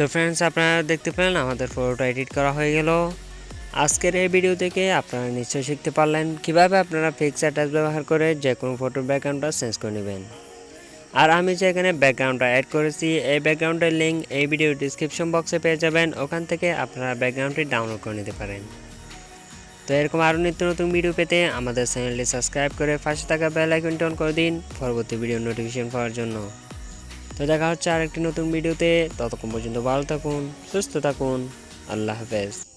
তো फ्रेंड्स আপনারা দেখতে পেলেন আমাদের ফটোটা এডিট করা হয়ে গেল। আজকের এই ভিডিও থেকে আপনারা নিশ্চয়ই শিখতে পারলেন কিভাবে আপনারা পিকচার টাচ ব্যবহার করে যে কোনো ফটোর ব্যাকগ্রাউন্ডটা চেঞ্জ করে নেবেন। আর আমি যে এখানে ব্যাকগ্রাউন্ডটা অ্যাড করেছি এই ব্যাকগ্রাউন্ডের লিংক এই ভিডিও ডেসক্রিপশন বক্সে পেয়ে যাবেন, ওখান থেকে আপনারা ব্যাকগ্রাউন্ডটি ডাউনলোড করে নিতে পারেন। তো এরকম আরও নিত্য নতুন ভিডিও পেতে আমাদের চ্যানেলটি সাবস্ক্রাইব করে পাশে থাকা বেল আইকনটি অন করে দিন পরবর্তী ভিডিও নোটিফিকেশন পাওয়ার জন্য। তো দেখা হচ্ছে আরেকটি নতুন ভিডিওতে, ততক্ষণ পর্যন্ত ভালো থাকুন, সুস্থ থাকুন, আল্লাহ হাফেজ।